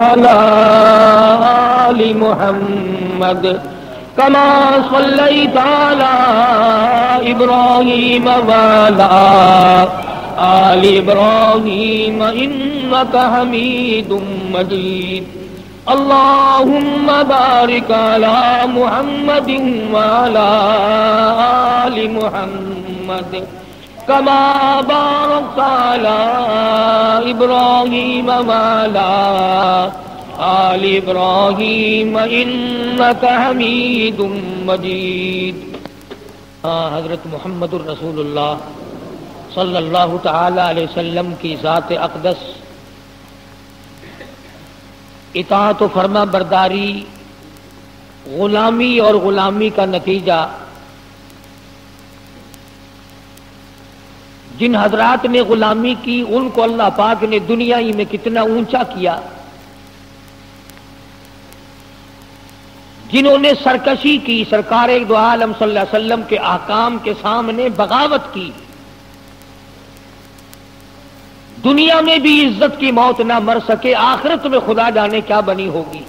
على آل محمد كما صليت على إبراهيم وعلى آل إبراهيم إنك حميد مجيد اللهم بارك على محمد وعلى آل محمد كما باركت على إبراهيم وعلى آل إبراهيم إنك حميد مجيد. حضرت محمد الرسول اللہ صلی اللہ تعالی علیہ وسلم کی ذات اقدس، اطاعت و فرما برداری، غلامی اور غلامی کا نتیجہ جن حضرات نے غلامی کی ان کو اللہ پاک نے دنیا ہی میں کتنا اونچا کیا، جنہوں نے سرکشی کی، سرکار دو عالم صلی اللہ علیہ وسلم کے احکام کے سامنے بغاوت کی، دنیا میں بھی عزت کی موت نہ مر سکے، آخرت میں خدا جانے کیا بنی ہوگی.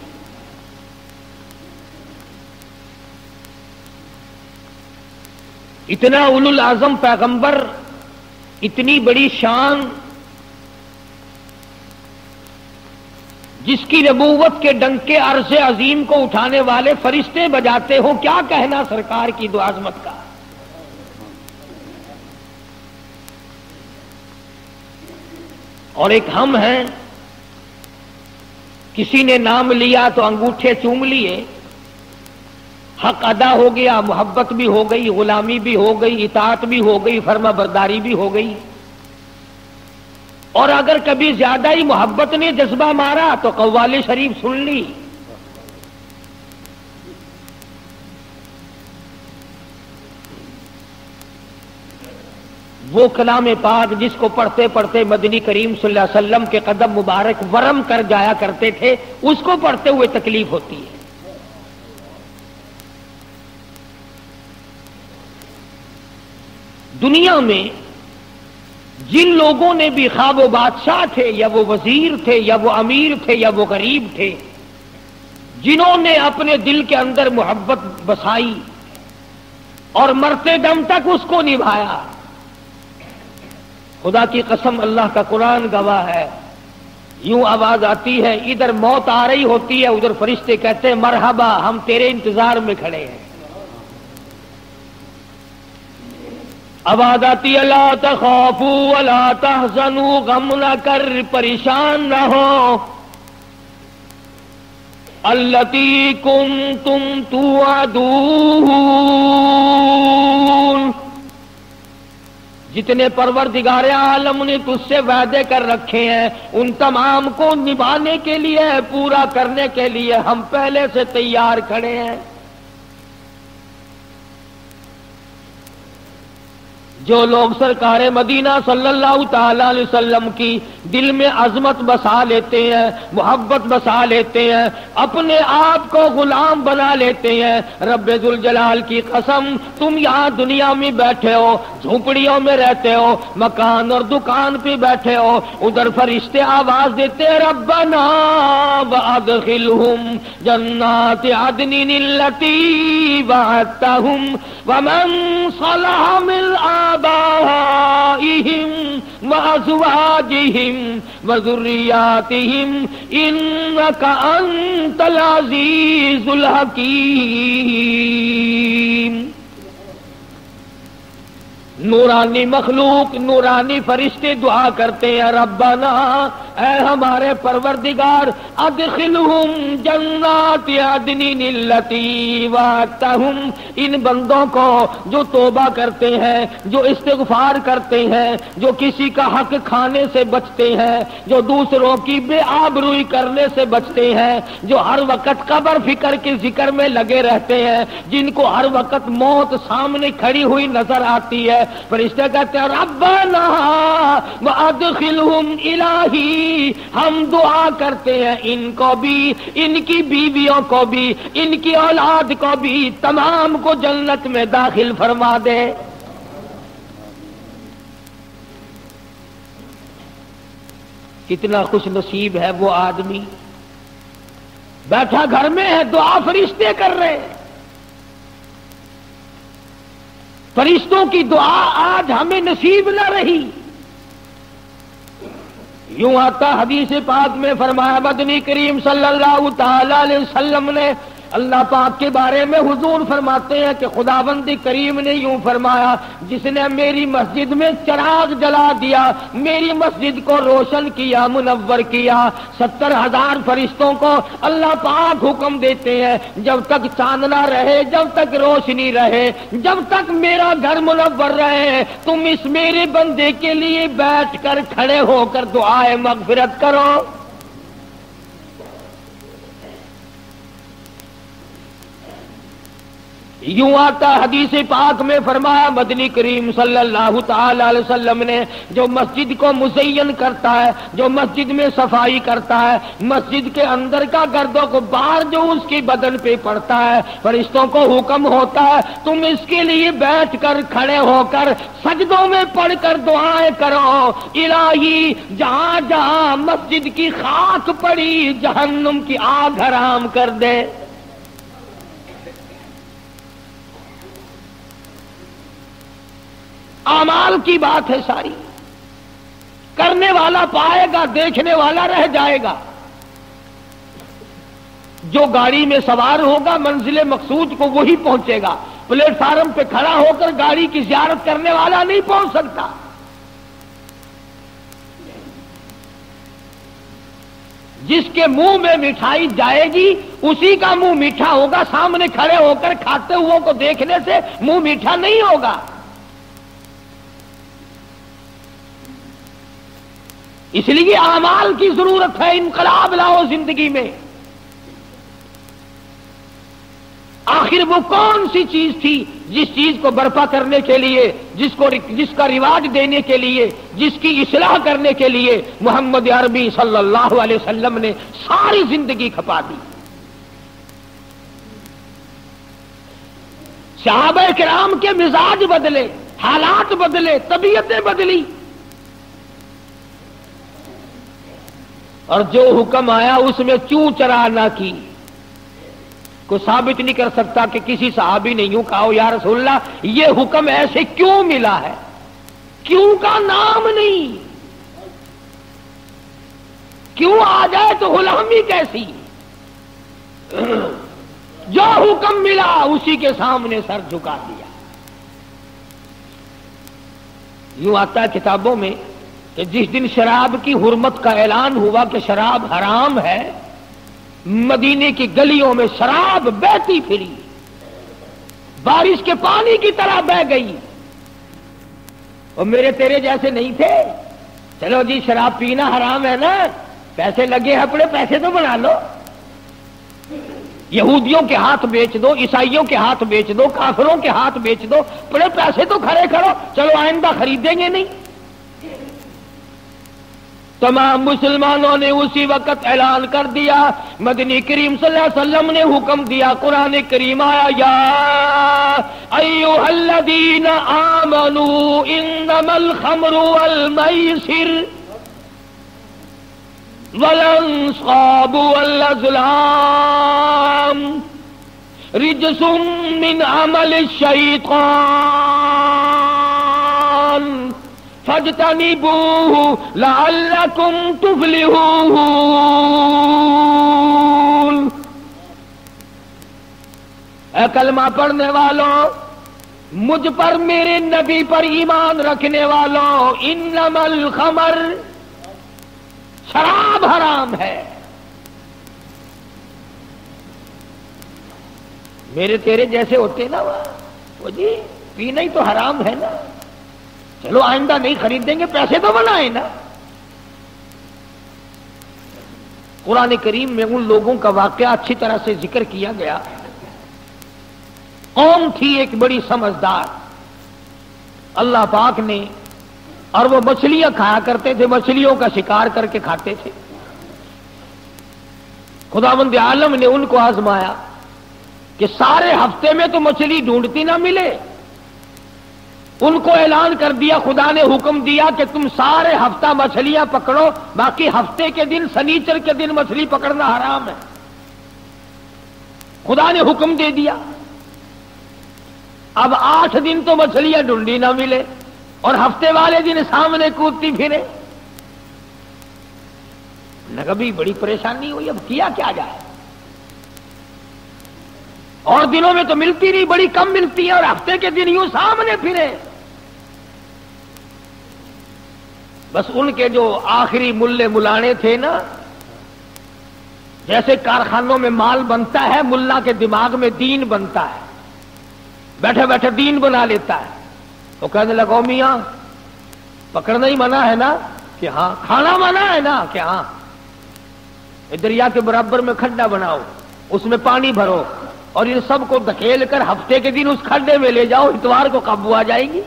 اتنا اولو العزم پیغمبر، اتنی بڑی شان، جس کی نبوت کے ڈنکے عرش عظیم کو اٹھانے والے فرشتے بجاتے ہو، کیا کہنا سرکار کی دو عظمت کا. اور ایک ہم ہیں، کسی نے نام لیا تو انگوٹھے چوم لیے، حق ادا ہو گیا، محبت بھی ہو گئی، غلامی بھی ہو گئی، اطاعت بھی ہو گئی، فرما برداری بھی ہو گئی. اور اگر کبھی زیادہ ہی محبت نے جذبہ مارا تو قوالی شریف سن لی. وہ کلام پاک جس کو پڑھتے پڑھتے مدنی کریم صلی اللہ علیہ وسلم کے قدم مبارک ورم کر جایا کرتے تھے، اس کو پڑھتے ہوئے تکلیف ہوتی ہے. دنیا میں جن لوگوں نے بھی، خواہ وہ بادشاہ تھے یا وہ وزیر تھے یا وہ امیر تھے یا وہ غریب تھے، جنہوں نے اپنے دل کے اندر محبت بسائی اور مرتے دم تک اس کو نبھایا، خدا کی قسم اللہ کا قرآن گواہ ہے، یوں آواز آتی ہے، ادھر موت آ رہی ہوتی ہے، ادھر فرشتے کہتے ہیں مرحبا، ہم تیرے انتظار میں کھڑے ہیں. آواز آتی ہے لا تخافوا ولا تحزنوا، غم نہ کر، پریشان نہ ہو، التی کنتم توعدون، جتنے پروردگار عالم نے تجھ سے وعدے کر رکھے ہیں ان تمام کو نبھانے کے لیے، پورا کرنے کے لیے ہم پہلے سے تیار کھڑے ہیں. جو لوگ سرکار مدینہ صلی اللہ تعالی علیہ وسلم کی دل میں عظمت بسا لیتے ہیں، محبت بسا لیتے ہیں، اپنے آپ کو غلام بنا لیتے ہیں، رب ذوالجلال کی قسم تم یہاں دنیا میں بیٹھے ہو، جھونپڑیوں میں رہتے ہو، مکان اور دکان پہ بیٹھے ہو، ادھر فرشتے آواز دیتے ہیں ربنا وادخلہم جنات عدن التی وعدتہم ومن صلح من آبائهم وأزواجهم وذرياتهم إنك أنت العزيز الحكيم. نورانی مخلوق، نورانی فرشتے دعا کرتے ہیں ربنا، اے ہمارے پروردگار، ادخلہم جنات عدن التی وعدتہم، ان بندوں کو جو توبہ کرتے ہیں، جو استغفار کرتے ہیں، جو کسی کا حق کھانے سے بچتے ہیں، جو دوسروں کی بے آبروئی کرنے سے بچتے ہیں، جو ہر وقت قبر فکر کے ذکر میں لگے رہتے ہیں، جن کو ہر وقت موت سامنے کھڑی ہوئی نظر آتی ہے، فرشتے کہتے ہیں ربنا وادخلہم الہی، ہم دعا کرتے ہیں ان کو بھی، ان کی بیویوں کو بھی، ان کی اولاد کو بھی، تمام کو جنت میں داخل فرما دے. کتنا خوش نصیب ہے وہ آدمی بیٹھا گھر میں ہے، دعا فرشتے کر رہے ہیں۔ فرشتوں کی دعا آج ہمیں نصیب نہ رہی۔ یوں آتا حدیث پاک میں فرمایا، مدنی کریم صلی اللہ تعالی علیہ وسلم نے اللہ پاک کے بارے میں حضور فرماتے ہیں کہ خداوند کریم نے یوں فرمایا، جس نے میری مسجد میں چراغ جلا دیا، میری مسجد کو روشن کیا، منور کیا، 70,000 فرشتوں کو اللہ پاک حکم دیتے ہیں، جب تک چاند نہ رہے، جب تک روشنی رہے، جب تک میرا گھر منور رہے، تم اس میرے بندے کے لیے بیٹھ کر کھڑے ہو کر دعائے مغفرت کرو۔ یوں آتا حدیث پاک میں فرمایا، مدنی کریم صلی اللہ تعالی علیہ وسلم نے جو مسجد کو مزین کرتا ہے، جو مسجد میں صفائی کرتا ہے، مسجد کے اندر کا گرد و غبار جو اس کی بدن پہ پڑتا ہے، فرشتوں کو حکم ہوتا ہے تم اس کے لیے بیٹھ کر کھڑے ہو کر سجدوں میں پڑھ کر دعائیں کرو، الہی جہاں جہاں مسجد کی خاک پڑی جہنم کی آگ حرام کر دے۔ اعمال کی بات ہے ساری، کرنے والا پائے گا، دیکھنے والا رہ جائے گا۔ جو گاڑی میں سوار ہوگا منزل مقصود کو وہی پہنچے گا، پلیٹ فارم پہ کھڑا ہو کر گاڑی کی زیارت کرنے والا نہیں پہنچ سکتا۔ جس کے منہ میں مٹھائی جائے گی اسی کا منہ میٹھا ہوگا، سامنے کھڑے ہو کر کھاتے ہوئے کو دیکھنے سے منہ میٹھا نہیں ہوگا۔ اس لیے اعمال کی ضرورت ہے، انقلاب لاؤ زندگی میں۔ آخر وہ کون سی چیز تھی جس چیز کو برپا کرنے کے لیے، جس کا رواج دینے کے لیے، جس کی اصلاح کرنے کے لیے محمد عربی صلی اللہ علیہ وسلم نے ساری زندگی کھپا دی۔ صحابہ کرام کے مزاج بدلے، حالات بدلے، طبیعتیں بدلی، اور جو حکم آیا اس میں چوں چرا نہ کی۔ کوئی ثابت نہیں کر سکتا کہ کسی صحابی نے یوں کہا یا رسول اللہ یہ حکم ایسے کیوں ملا ہے، کیوں کا نام نہیں، کیوں آ جائے تو غلامی کیسی۔ جو حکم ملا اسی کے سامنے سر جھکا دیا۔ یوں آتا ہے کتابوں میں کہ جس دن شراب کی حرمت کا اعلان ہوا کہ شراب حرام ہے، مدینے کی گلیوں میں شراب بہتی پھری، بارش کے پانی کی طرح بہ گئی۔ اور میرے تیرے جیسے نہیں تھے، چلو جی شراب پینا حرام ہے نا، پیسے لگے ہیں اپنے پیسے تو بنا لو، یہودیوں کے ہاتھ بیچ دو، عیسائیوں کے ہاتھ بیچ دو، کافروں کے ہاتھ بیچ دو، بڑے پیسے تو کھڑے کرو، چلو آئندہ خریدیں گے نہیں۔ تمام مسلمانوں نے اسی وقت اعلان کر دیا، مدنی کریم صلی اللہ علیہ وسلم نے حکم دیا، قرآن کریم آیا، یا ایھا الذین آمنوا انما الخمر والمیسر والانصاب والازلام رجس من عمل الشیطان فاجتنبوه لعلکم تفلحون۔ اے کلمہ پڑھنے والوں، مجھ پر میرے نبی پر ایمان رکھنے والوں، انما الخمر، شراب حرام ہے۔ میرے تیرے جیسے ہوتے نا وہ جی پینا ہی تو حرام ہے نا، چلو آئندہ نہیں خریدیں گے، پیسے تو بنائیں نا۔ قرآن کریم میں ان لوگوں کا واقعہ اچھی طرح سے ذکر کیا گیا۔ قوم تھی ایک بڑی سمجھدار، اللہ پاک نے، اور وہ مچھلیاں کھایا کرتے تھے، مچھلیوں کا شکار کر کے کھاتے تھے۔ خداوند عالم نے ان کو آزمایا کہ سارے ہفتے میں تو مچھلی ڈھونڈتی نہ ملے، ان کو اعلان کر دیا، خدا نے حکم دیا کہ تم سارے ہفتہ مچھلیاں پکڑو، باقی ہفتے کے دن، سنیچر کے دن مچھلی پکڑنا حرام ہے۔ خدا نے حکم دے دیا. اب 8 دن تو مچھلیاں ڈھونڈی نہ ملے اور ہفتے والے دن سامنے کودتی پھرے. کبھی بڑی پریشانی ہوئی، اب کیا جائے. اور دنوں میں تو ملتی نہیں، بڑی کم ملتی ہے، اور ہفتے کے دن یوں سامنے پھرے. بس ان کے جو آخری ملے ملانے تھے نا، جیسے کارخانوں میں مال بنتا ہے، ملا کے دماغ میں دین بنتا ہے، بیٹھے بیٹھے دین بنا لیتا ہے. تو کہنے لگا میاں پکڑنا ہی منع ہے نا؟ کہ ہاں. کھانا منع ہے نا؟ کہ ہاں. دریا کے برابر میں کھڈا بناؤ، اس میں پانی بھرو، اور ان سب کو دھکیل کر ہفتے کے دن اس کھڈے میں لے جاؤ، اتوار کو قابو آ جائے گی.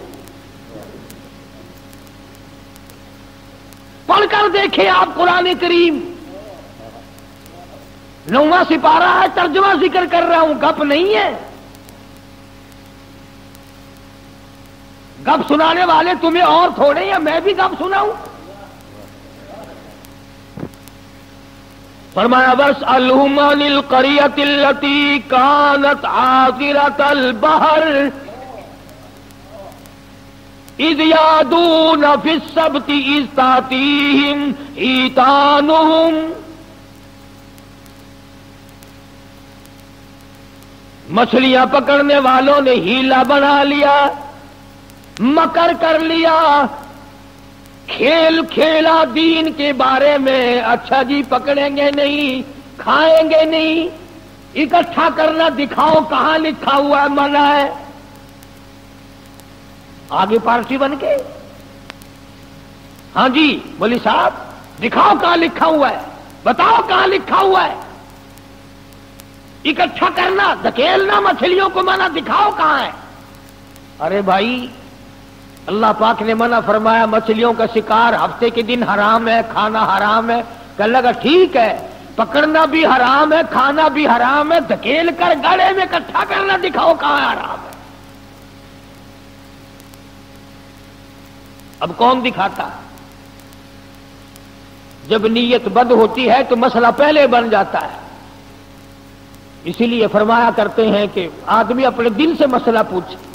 پڑھ کر دیکھیں آپ قرآن کریم، 9واں سپارہ ہے، ترجمہ ذکر کر رہا ہوں، گپ نہیں ہے. گپ سنانے والے تمہیں اور تھوڑے، یا میں بھی گپ سناؤں؟ فرمایا وَاسْأَلْهُمْ عَنِ الْقَرْيَةِ الَّتِي كَانَتْ عَاقِرَةَ الْبَحْرِ اِذْ يَعْدُونَ فِي السَّبْتِ اِذْ تَأْتِيهِمْ حِيتَانُهُمْ. مچھلیاں پکڑنے والوں نے ہیلا بنا لیا، مکر کر لیا، کھیل کھیلا دین کے بارے میں. اچھا جی پکڑیں گے نہیں، کھائیں گے نہیں، اکٹھا کرنا دکھاؤ کہاں لکھا ہوا ہے منع ہے. آگے پارٹی بن کے ہاں جی مولوی صاحب دکھاؤ کہاں لکھا ہوا ہے، بتاؤ کہاں لکھا ہوا ہے. اکٹھا کرنا دھکیلنا مچھلیوں کو منع، دکھاؤ کہاں ہے. ارے بھائی اللہ پاک نے منع فرمایا مچھلیوں کا شکار ہفتے کے دن حرام ہے، کھانا حرام ہے. کہنے لگا ٹھیک ہے، پکڑنا بھی حرام ہے، کھانا بھی حرام ہے، دھکیل کر گڑے میں اکٹھا کرنا دکھاؤ کہاں حرام ہے. اب کون دکھاتا؟ جب نیت بد ہوتی ہے تو مسئلہ پہلے بن جاتا ہے. اسی لیے فرمایا کرتے ہیں کہ آدمی اپنے دل سے مسئلہ پوچھے.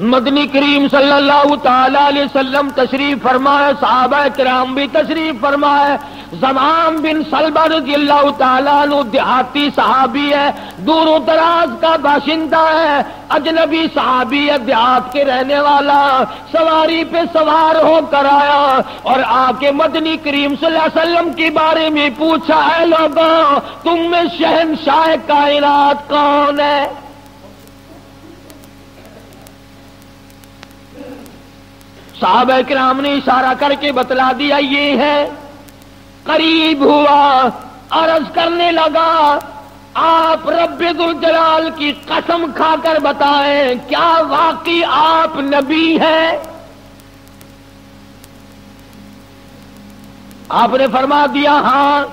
مدنی کریم صلی اللہ تعالی علیہ وسلم تشریف فرمائے، صحابہ کرام بھی تشریف فرمائے. زمام بن سلبہ رضی اللہ تعالیٰ عنہ دیہاتی صحابی ہے، دور و دراز کا باشندہ ہے، اجنبی صحابی ہے، دیہات کے رہنے والا. سواری پہ سوار ہو کر آیا اور آ کے مدنی کریم صلی اللہ علیہ وسلم کے بارے میں پوچھا، اے لوگوں تم میں شہنشاہ کائنات کون ہے؟ صحابہ کرام نے اشارہ کر کے بتلا دیا یہ ہے. قریب ہوا، عرض کرنے لگا آپ رب ذوالجلال کی قسم کھا کر بتائیں کیا واقعی آپ نبی ہیں؟ آپ نے فرما دیا ہاں.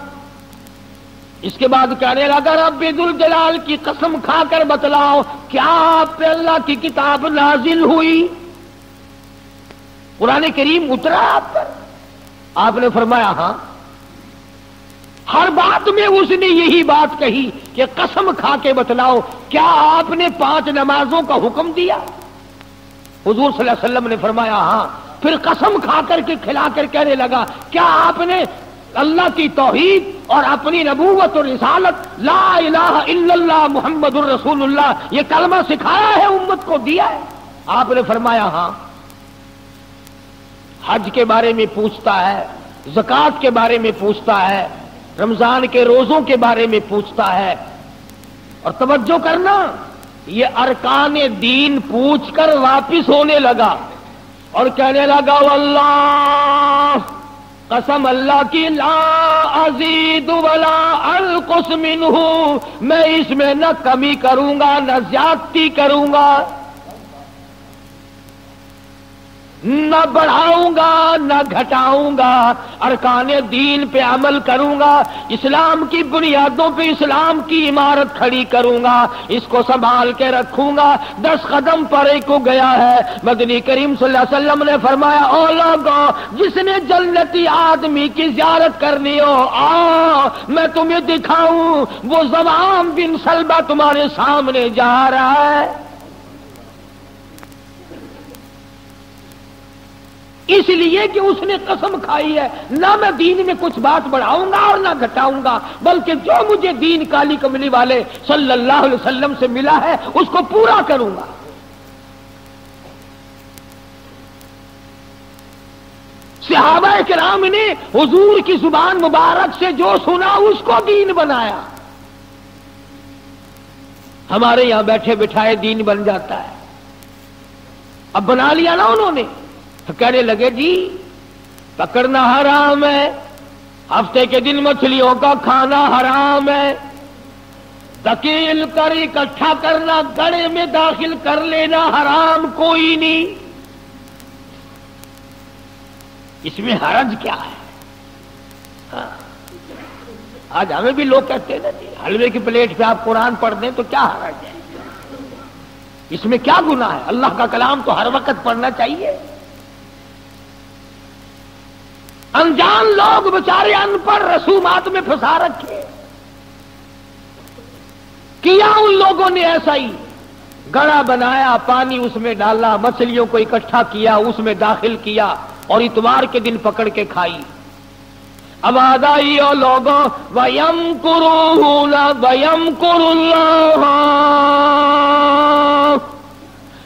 اس کے بعد کہنے لگا رب ذوالجلال کی قسم کھا کر بتلاؤ کیا آپ پہ اللہ کی کتاب نازل ہوئی، قرآن کریم اترا آپ پر؟ آپ نے فرمایا ہاں. ہر بات میں اس نے یہی بات کہی کہ قسم کھا کے بتلاؤ کیا آپ نے 5 نمازوں کا حکم دیا؟ حضور صلی اللہ علیہ وسلم نے فرمایا ہاں. پھر قسم کھا کر کے کھلا کر کہنے لگا کیا آپ نے اللہ کی توحید اور اپنی نبوت اور رسالت لا الہ الا اللہ محمد الرسول اللہ یہ کلمہ سکھایا ہے، امت کو دیا ہے؟ آپ نے فرمایا ہاں. حج کے بارے میں پوچھتا ہے، زکوٰۃ کے بارے میں پوچھتا ہے، رمضان کے روزوں کے بارے میں پوچھتا ہے. اور توجہ کرنا یہ ارکان دین پوچھ کر واپس ہونے لگا اور کہنے لگا واللہ قسم اللہ کی لا ازید ولا انقص منہ، میں اس میں نہ کمی کروں گا نہ زیادتی کروں گا، نہ بڑھاؤں گا نہ گھٹاؤں گا، ارکان دین پہ عمل کروں گا، اسلام کی بنیادوں پہ اسلام کی عمارت کھڑی کروں گا، اس کو سنبھال کے رکھوں گا. 10 قدم پرے کو گیا ہے. مدنی کریم صلی اللہ علیہ وسلم نے فرمایا او لوگوں جس نے جنتی آدمی کی زیارت کرنی ہو میں تمہیں دکھاؤں وہ زوام بن سلبہ تمہارے سامنے جا رہا ہے. اس لیے کہ اس نے قسم کھائی ہے نہ میں دین میں کچھ بات بڑھاؤں گا اور نہ گھٹاؤں گا، بلکہ جو مجھے دین کالی کملی والے صلی اللہ علیہ وسلم سے ملا ہے اس کو پورا کروں گا. صحابہ کرام نے حضور کی زبان مبارک سے جو سنا اس کو دین بنایا. ہمارے یہاں بیٹھے بٹھائے دین بن جاتا ہے. اب بنا لیا نا انہوں نے، تو کہنے لگے جی پکڑنا حرام ہے، ہفتے کے دن مچھلیوں کا کھانا حرام ہے، دکیل کر اکٹھا کرنا گڑے میں داخل کر لینا حرام کوئی نہیں. اس میں حرج کیا ہے؟ ہاں. آج ہمیں بھی لوگ کہتے ہیں نا جی حلوے کی پلیٹ پہ آپ قرآن پڑھ دیں تو کیا حرج ہے، اس میں کیا گناہ ہے؟ اللہ کا کلام تو ہر وقت پڑھنا چاہیے. انجان لوگ بچارے ان پڑھ رسومات میں پھنسا رکھے. کیا ان لوگوں نے ایسا ہی گڑا بنایا، پانی اس میں ڈالا، مچھلیوں کو اکٹھا کیا، اس میں داخل کیا اور اتوار کے دن پکڑ کے کھائی. اب آدائی اور لوگوں وَيَمْكُرُونَ وَيَمْكُرُ اللَّهُ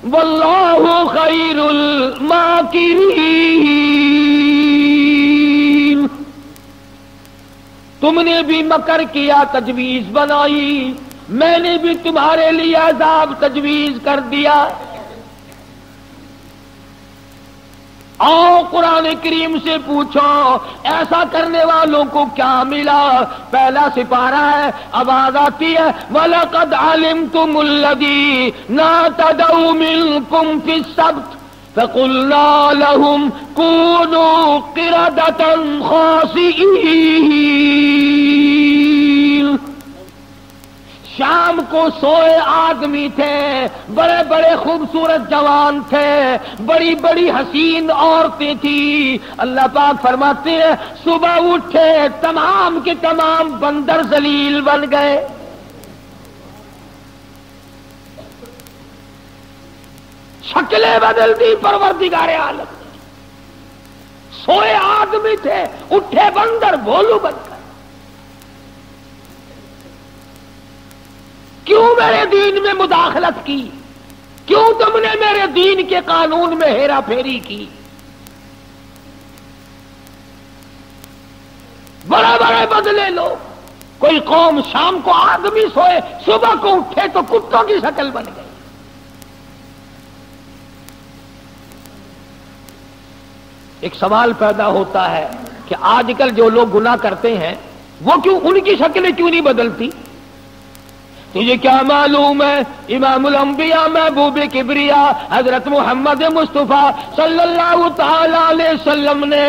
وَاللَّهُ خَيْرُ الْمَاكِرِينَ. تم نے بھی مکر کیا، تجویز بنائی، میں نے بھی تمہارے لیے عذاب تجویز کر دیا. آؤ قرآن کریم سے پوچھو ایسا کرنے والوں کو کیا ملا. پہلا سپارہ ہے، آواز آتی ہے وَلَقَدْ عَلِمْتُمُ الَّذِينَ اعْتَدَوْا مِنْكُمْ فِي السَّبْتِ فَقُلْنَا لَهُمْ كُونُوا قِرَدَةً خَاسِئِينَ. شام کو سوئے آدمی تھے، بڑے بڑے خوبصورت جوان تھے، بڑی بڑی حسین عورتیں تھیں. اللہ پاک فرماتے ہیں صبح اٹھے تمام کے تمام بندر ذلیل بن گئے. شکلیں بدل دی پروردگار عالم. سوئے آدمی تھے، اٹھے بندر بھولو بن گئے. کیوں میرے دین میں مداخلت کی؟ کیوں تم نے میرے دین کے قانون میں ہیرا پھیری کی؟ بڑے بڑے بدلے لو. کوئی قوم شام کو آدمی سوئے، صبح کو اٹھے تو کتوں کی شکل بن گئی. ایک سوال پیدا ہوتا ہے کہ آج کل جو لوگ گناہ کرتے ہیں وہ کیوں، ان کی شکلیں کیوں نہیں بدلتی؟ تجھے کیا معلوم ہے امام الانبیاء محبوب کبریا حضرت محمد مصطفیٰ صلی اللہ تعالی علیہ وسلم نے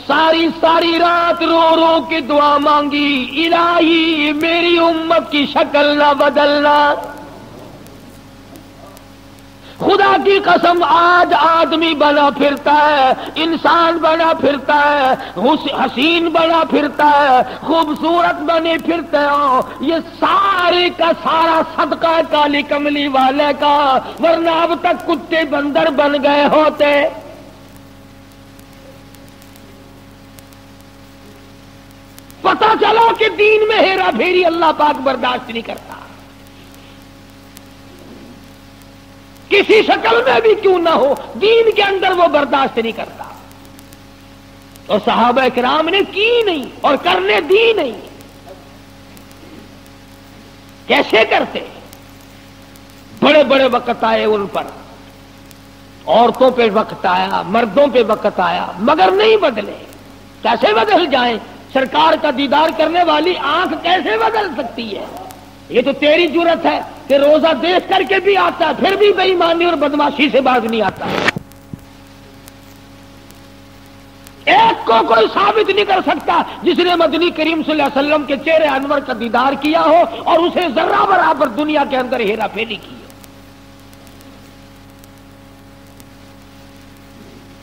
ساری رات رو رو کے دعا مانگی، الہی میری امت کی شکل نہ بدلنا. خدا کی قسم آج آدمی بنا پھرتا ہے، انسان بنا پھرتا ہے، حسین بنا پھرتا ہے، خوبصورت بنے پھرتے ہو، یہ سارے کا سارا صدقہ کالی کملی والے کا، ورنہ اب تک کتے بندر بن گئے ہوتے. پتہ چلو کہ دین میں ہیرا پھیری اللہ پاک برداشت نہیں کرتا، کسی شکل میں بھی کیوں نہ ہو، دین کے اندر وہ برداشت نہیں کرتا. اور صحابہ کرام نے کی نہیں اور کرنے دی نہیں. کیسے کرتے؟ بڑے بڑے وقت آئے ان پر، عورتوں پہ وقت آیا، مردوں پہ وقت آیا، مگر نہیں بدلے. کیسے بدل جائیں؟ سرکار کا دیدار کرنے والی آنکھ کیسے بدل سکتی ہے؟ یہ تو تیری جرت ہے کہ روزہ دیکھ کر کے بھی آتا ہے پھر بھی بے ایمانی اور بدماشی سے باز نہیں آتا. ایک کو کوئی ثابت نہیں کر سکتا جس نے مدنی کریم صلی اللہ علیہ وسلم کے چہرے انور کا دیدار کیا ہو اور اسے ذرہ برابر دنیا کے اندر ہیرا پھیری کی ہو.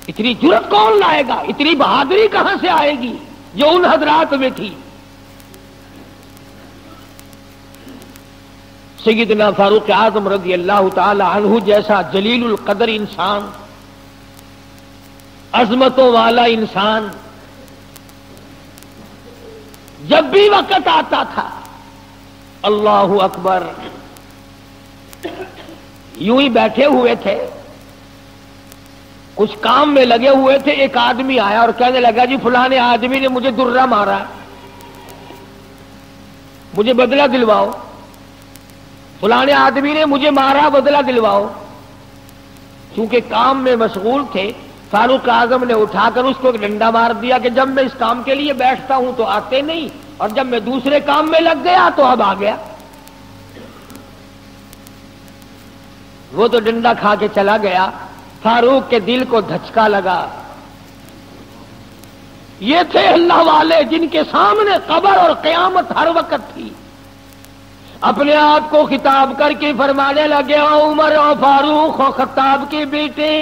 اتنی جرت کون لائے گا؟ اتنی بہادری کہاں سے آئے گی جو ان حضرات میں تھی؟ سیدنا فاروق اعظم رضی اللہ تعالی عنہ جیسا جلیل القدر انسان، عظمتوں والا انسان، جب بھی وقت آتا تھا اللہ اکبر، یوں ہی بیٹھے ہوئے تھے، کچھ کام میں لگے ہوئے تھے، ایک آدمی آیا اور کہنے لگا جی فلاں آدمی نے مجھے درہ مارا، مجھے بدلہ دلواؤ، فلاں آدمی نے مجھے مارا، بدلہ دلواؤ۔ چونکہ کام میں مشغول تھے، فاروق اعظم نے اٹھا کر اس کو ایک ڈنڈا مار دیا کہ جب میں اس کام کے لیے بیٹھتا ہوں تو آتے نہیں، اور جب میں دوسرے کام میں لگ گیا تو اب آ گیا۔ وہ تو ڈنڈا کھا کے چلا گیا، فاروق کے دل کو دھچکا لگا۔ یہ تھے اللہ والے جن کے سامنے قبر اور قیامت ہر وقت تھی۔ اپنے آپ کو خطاب کر کے فرمانے لگے، عمر اور فاروق اور خطاب کے بیٹے،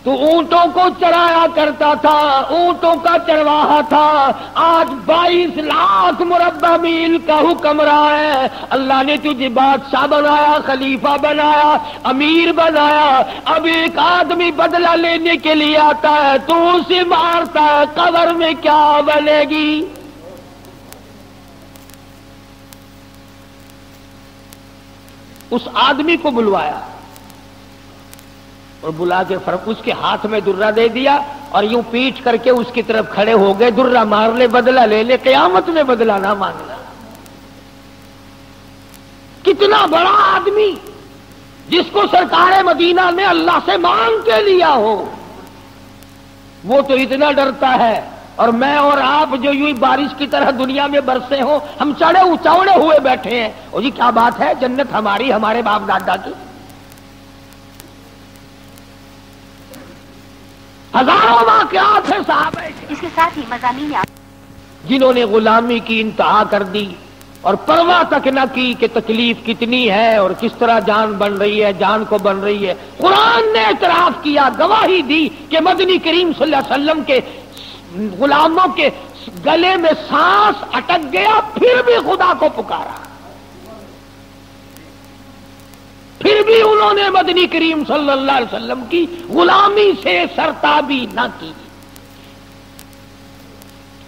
تو اونٹوں کو چرایا کرتا تھا، اونٹوں کا چرواہا تھا، آج 22 لاکھ مربع میل کا حکمراں ہے۔ اللہ نے تجھے بادشاہ بنایا، خلیفہ بنایا، امیر بنایا، اب ایک آدمی بدلہ لینے کے لیے آتا ہے تو اسے مارتا ہے، قبر میں کیا بنے گی؟ اس آدمی کو بلوایا اور بلا کے اس کے ہاتھ میں درہ دے دیا اور یوں پیٹ کر کے اس کی طرف کھڑے ہو گئے، درہ مار لے، بدلہ لے لے، قیامت میں بدلہ نہ مانگنا۔ کتنا بڑا آدمی جس کو سرکار مدینہ نے اللہ سے مانگ کے لیا ہو، وہ تو اتنا ڈرتا ہے، اور میں اور آپ جو یوں بارش کی طرح دنیا میں برسے ہوں، ہم چوڑے ہوئے بیٹھے ہیں، اور جی کیا بات ہے، جنت ہماری، ہمارے باپ دادا کی۔ ہزاروں واقعات ہیں صحابہ اس کے ساتھ ہی مضامین جنہوں نے غلامی کی انتہا کر دی اور پرواہ تک نہ کی کہ تکلیف کتنی ہے اور کس طرح جان بن رہی ہے، جان کو بن رہی ہے۔ قرآن نے اعتراف کیا، گواہی دی کہ مدنی کریم صلی اللہ علیہ وسلم کے غلاموں کے گلے میں سانس اٹک گیا، پھر بھی خدا کو پکارا، پھر بھی انہوں نے مدنی کریم صلی اللہ علیہ وسلم کی غلامی سے سرتابی نہ کی۔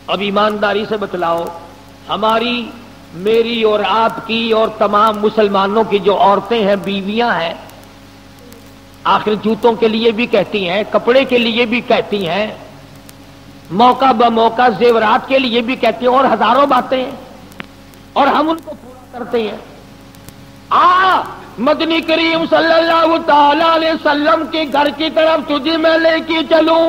اب ایمانداری سے بتلاؤ، ہماری، میری اور آپ کی اور تمام مسلمانوں کی جو عورتیں ہیں، بیویاں ہیں، آخر جوتوں کے لیے بھی کہتی ہیں، کپڑے کے لیے بھی کہتی ہیں، موقع بموقع زیورات کے لیے بھی کہتی ہیں، اور ہزاروں باتیں ہیں، اور ہم ان کو پورا کرتے ہیں۔ مدنی کریم صلی اللہ تعالی علیہ وسلم کے گھر کی طرف تجھے میں لے کے چلوں۔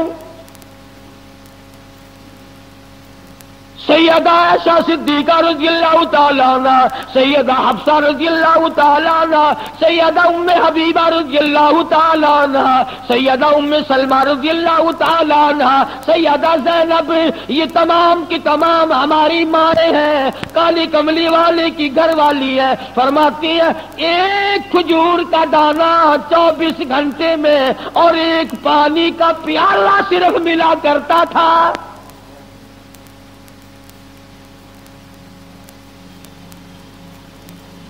سیدہ عائشہ صدیقہ رضی اللہ تعالیٰ عنہ، سیدہ حفصہ رضی اللہ تعالیٰ عنہ، سیدہ ام حبیبہ رضی اللہ تعالیٰ عنہ، سیدہ ام سلمہ رضی اللہ تعالیٰ عنہ، سیدہ زینب، یہ تمام کی تمام ہماری مائیں ہیں، کالی کملی والے کی گھر والی ہے۔ فرماتی ہے ایک کھجور کا دانہ 24 گھنٹے میں اور ایک پانی کا پیالہ صرف ملا کرتا تھا۔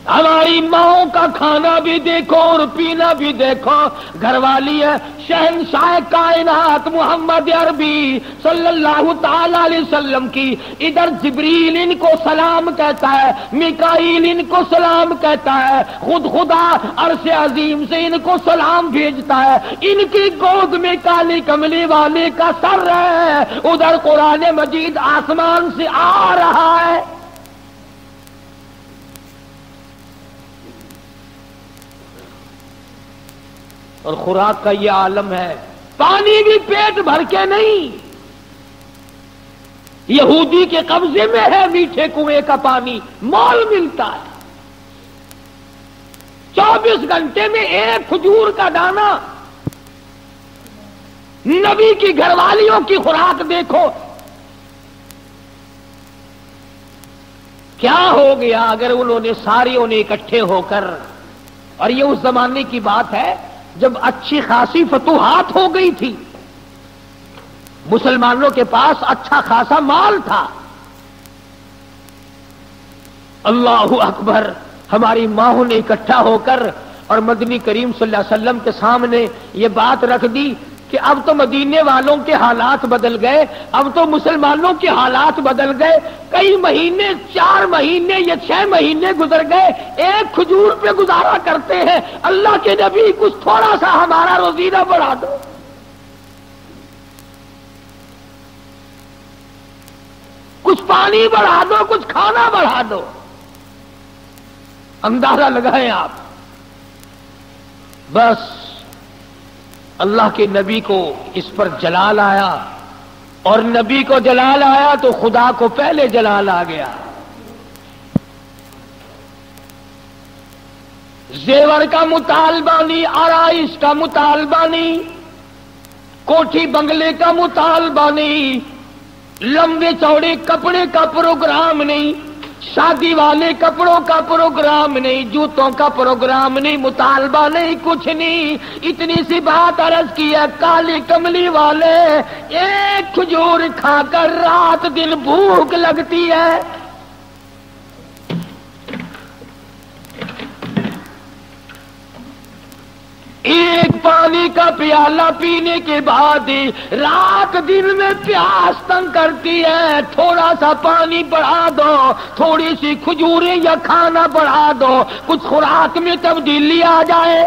ہماری ماؤں کا کھانا بھی دیکھو اور پینا بھی دیکھو، گھر والی ہے شہنشاہ کائنات محمد عربی صلی اللہ تعالی علیہ وسلم کی۔ ادھر جبریل ان کو سلام کہتا ہے، میکائیل ان کو سلام کہتا ہے، خود خدا عرش عظیم سے ان کو سلام بھیجتا ہے۔ ان کی گود میں کالی کملی والے کا سر ہے، ادھر قرآن مجید آسمان سے آ رہا ہے۔ اور خوراک کا یہ عالم ہے، پانی بھی پیٹ بھر کے نہیں، یہودی کے قبضے میں ہے میٹھے کنویں کا پانی، مول ملتا ہے۔ 24 گھنٹے میں ایک کھجور کا دانہ۔ نبی کی گھر والیوں کی خوراک دیکھو، کیا ہو گیا اگر انہوں نے ساریوں نے اکٹھے ہو کر، اور یہ اس زمانے کی بات ہے جب اچھی خاصی فتوحات ہو گئی تھی، مسلمانوں کے پاس اچھا خاصا مال تھا۔ اللہ اکبر، ہماری ماؤں نے اکٹھا ہو کر اور مدنی کریم صلی اللہ علیہ وسلم کے سامنے یہ بات رکھ دی کہ اب تو مدینے والوں کے حالات بدل گئے، اب تو مسلمانوں کے حالات بدل گئے، کئی مہینے 4 مہینے یا 6 مہینے گزر گئے، ایک کھجور پہ گزارا کرتے ہیں، اللہ کے نبی کچھ تھوڑا سا ہمارا روزینہ بڑھا دو، کچھ پانی بڑھا دو، کچھ کھانا بڑھا دو۔ اندازہ لگائیں آپ، بس اللہ کے نبی کو اس پر جلال آیا، اور نبی کو جلال آیا تو خدا کو پہلے جلال آ گیا۔ زیور کا مطالبہ نہیں، آرائش کا مطالبہ نہیں، کوٹھی بنگلے کا مطالبہ نہیں، لمبے چوڑے کپڑے کا پروگرام نہیں، شادی والے کپڑوں کا پروگرام نہیں، جوتوں کا پروگرام نہیں، مطالبہ نہیں، کچھ نہیں، اتنی سی بات عرض کی ہے، کالی کملی والے ایک کھجور کھا کر رات دن بھوک لگتی ہے، ایک پانی کا پیالہ پینے کے بعد رات دن میں پیاس تنگ کرتی ہے، تھوڑا سا پانی بڑھا دو، تھوڑی سی کھجوریں یا کھانا بڑھا دو، کچھ خوراک میں تبدیلی آ جائے۔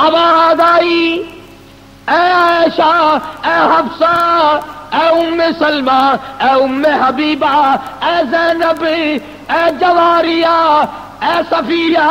آواز آئی، اے عائشہ، اے حفصہ، اے ام سلمہ، اے ام حبیبہ، اے زینب، اے جواریہ، اے صفیہ،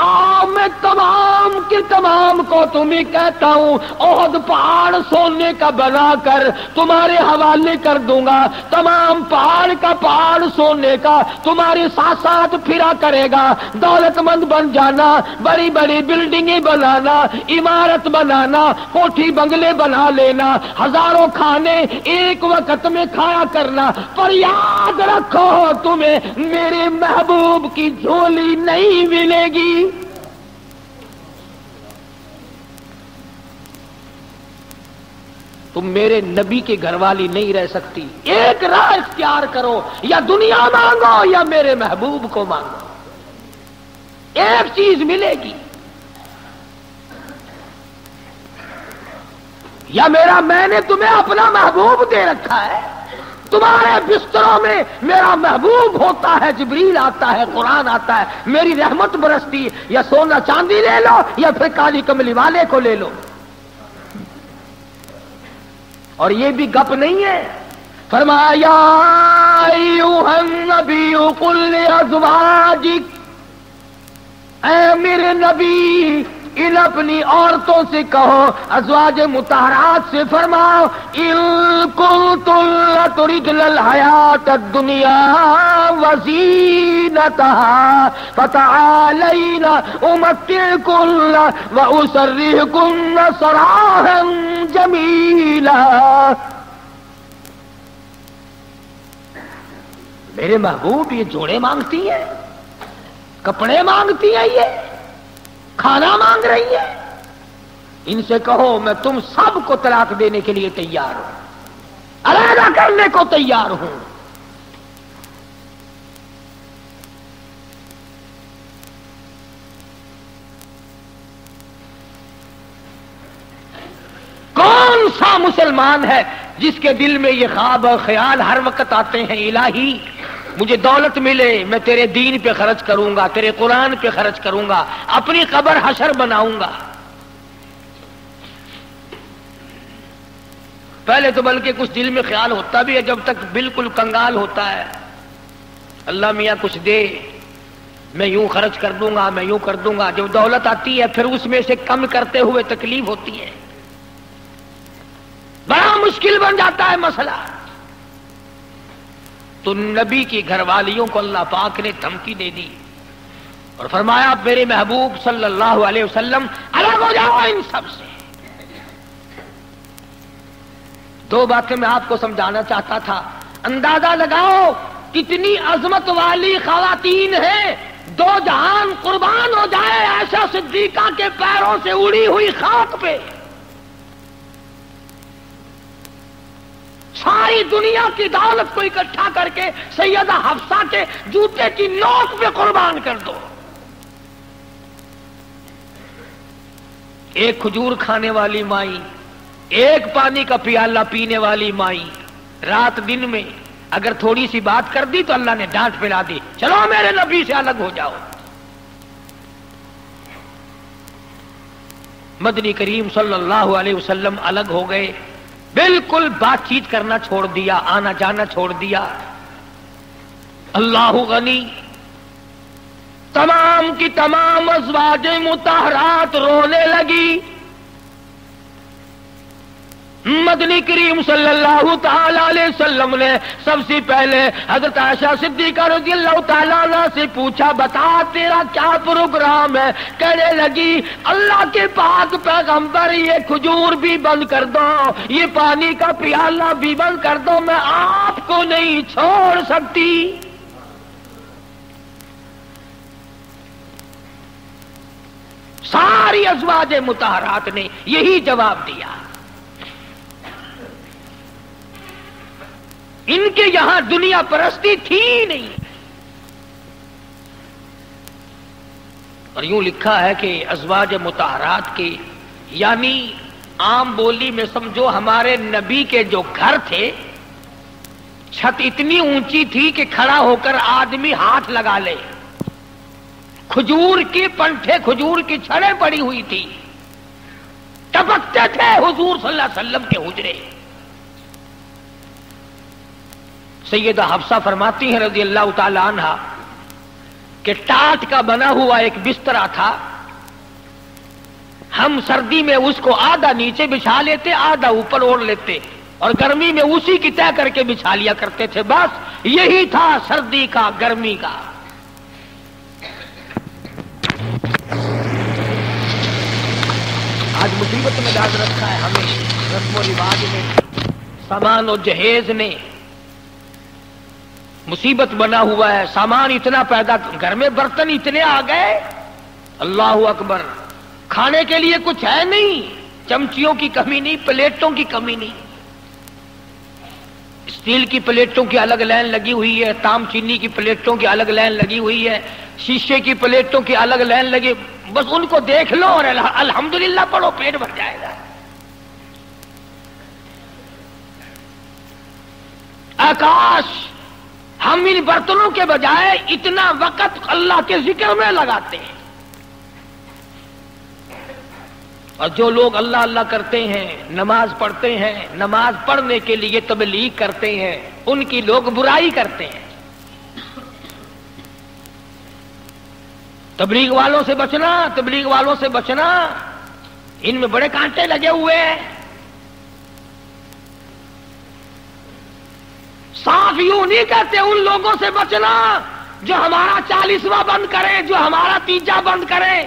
آؤ میں تمام کے تمام کو تمہیں کہتا ہوں، احد پہاڑ سونے کا بنا کر تمہارے حوالے کر دوں گا، تمام پہاڑ کا پہاڑ سونے کا تمہارے ساتھ ساتھ پھرا کرے گا، دولت مند بن جانا، بڑی بڑی بلڈنگیں بنانا، عمارت بنانا، کوٹھی بنگلے بنا لینا، ہزاروں کھانے ایک وقت میں کھایا کرنا، پر یاد رکھو تمہیں میرے محبوب کی جھولی نہیں ملے گی۔ تم میرے نبی کے گھر والی نہیں رہ سکتی، ایک راہ اختیار کرو، یا دنیا مانگو یا میرے محبوب کو مانگو، ایک چیز ملے گی، یا میں نے تمہیں اپنا محبوب دے رکھا ہے، تمہارے بستروں میں میرا محبوب ہوتا ہے، جبریل آتا ہے، قرآن آتا ہے، میری رحمت برستی، یا سونا چاندی لے لو یا پھر کالی کملی والے کو لے لو۔ اور یہ بھی گپ نہیں ہے، فرمایا ایھا النبی قل لازواجک، اے میرے نبی ان اپنی عورتوں سے کہو، ازواج مطہرات سے فرماؤ، ان کنتن تردن الحیاۃ الدنیا وزینتہا فتعالین امتعکن واسرحکن سراحا جمیلا۔ میرے محبوب یہ جوڑے مانگتی ہیں، کپڑے مانگتی ہیں، یہ کھانا مانگ رہی ہے، ان سے کہو میں تم سب کو طلاق دینے کے لیے تیار ہوں، علیحدہ کرنے کو تیار ہوں۔ کون سا مسلمان ہے جس کے دل میں یہ خواب اور خیال ہر وقت آتے ہیں، الہی مجھے دولت ملے، میں تیرے دین پہ خرچ کروں گا، تیرے قرآن پہ خرچ کروں گا، اپنی قبر حشر بناؤں گا۔ پہلے تو بلکہ کچھ دل میں خیال ہوتا بھی ہے، جب تک بالکل کنگال ہوتا ہے، اللہ میاں کچھ دے، میں یوں خرچ کر دوں گا، میں یوں کر دوں گا۔ جب دولت آتی ہے پھر اس میں سے کم کرتے ہوئے تکلیف ہوتی ہے، بڑا مشکل بن جاتا ہے مسئلہ۔ تو نبی کی گھر والیوں کو اللہ پاک نے دھمکی دے دی اور فرمایا میرے محبوب صلی اللہ علیہ وسلم الگ ہو جاؤ ان سب سے۔ دو باتیں میں آپ کو سمجھانا چاہتا تھا، اندازہ لگاؤ کتنی عظمت والی خواتین ہیں، دو جہان قربان ہو جائے عائشہ صدیقہ کے پیروں سے اڑی ہوئی خاک پہ، ساری ساری دنیا کی دولت کو اکٹھا کر کے سیدہ حفصہ کے جوتے کی نوک پہ قربان کر دو. ایک کھجور کھانے والی مائی، ایک پانی کا پیالہ پینے والی مائی، رات دن میں اگر تھوڑی سی بات کر دی تو اللہ نے ڈانٹ پلا دی، چلو میرے نبی سے الگ ہو جاؤ. مدنی کریم صلی اللہ علیہ وسلم الگ ہو گئے، بالکل بات چیت کرنا چھوڑ دیا، آنا جانا چھوڑ دیا. اللہ غنی. تمام کی تمام ازواج مطہرات رونے لگی. مدنی کریم صلی اللہ تعالی علیہ وسلم نے سب سے پہلے حضرت عائشہ صدیقہ رضی اللہ تعالیٰ عنہ سے پوچھا، بتا تیرا کیا پروگرام ہے؟ کہنے لگی اللہ کے پاک پیغمبر یہ کھجور بھی بند کر دو، یہ پانی کا پیالہ بھی بند کر دو، میں آپ کو نہیں چھوڑ سکتی. ساری ازواج مطہرات نے یہی جواب دیا. ان کے یہاں دنیا پرستی تھی نہیں. اور یوں لکھا ہے کہ ازواج مطہرات کے یعنی عام بولی میں سمجھو ہمارے نبی کے جو گھر تھے، چھت اتنی اونچی تھی کہ کھڑا ہو کر آدمی ہاتھ لگا لے. کھجور کی پنٹھے، کھجور کی چھڑیں پڑی ہوئی تھی، ٹپکتے تھے حضور صلی اللہ علیہ وسلم کے حجرے. سیدہ حفصہ فرماتی ہیں رضی اللہ تعالی عنہا کہ ٹاٹ کا بنا ہوا ایک بسترا تھا، ہم سردی میں اس کو آدھا نیچے بچھا لیتے، آدھا اوپر اوڑھ لیتے، اور گرمی میں اسی کی طے کر کے بچھا لیا کرتے تھے. بس یہی تھا سردی کا، گرمی کا. آج مصیبت میں ڈال رکھا ہے ہمیں رسم و رواج نے، سامان و جہیز نے مصیبت بنا ہوا ہے. سامان اتنا پیدا، گھر میں برتن اتنے آ گئے، اللہ اکبر. کھانے کے لیے کچھ ہے نہیں، چمچیوں کی کمی نہیں، پلیٹوں کی کمی نہیں. اسٹیل کی پلیٹوں کی الگ لائن لگی ہوئی ہے، تام چینی کی پلیٹوں کی الگ لائن لگی ہوئی ہے، شیشے کی پلیٹوں کی الگ لائن لگی. بس ان کو دیکھ لو اور الحمدللہ پڑھو، پیٹ بھر جائے گا. آکاش، ہم ان برتنوں کے بجائے اتنا وقت اللہ کے ذکر میں لگاتے ہیں. اور جو لوگ اللہ اللہ کرتے ہیں، نماز پڑھتے ہیں، نماز پڑھنے کے لیے تبلیغ کرتے ہیں، ان کی لوگ برائی کرتے ہیں. تبلیغ والوں سے بچنا، تبلیغ والوں سے بچنا، ان میں بڑے کانٹے لگے ہوئے ہیں. صاف یوں نہیں کہتے ان لوگوں سے بچنا جو ہمارا 40واں بند کرے، جو ہمارا 3 بند کرے.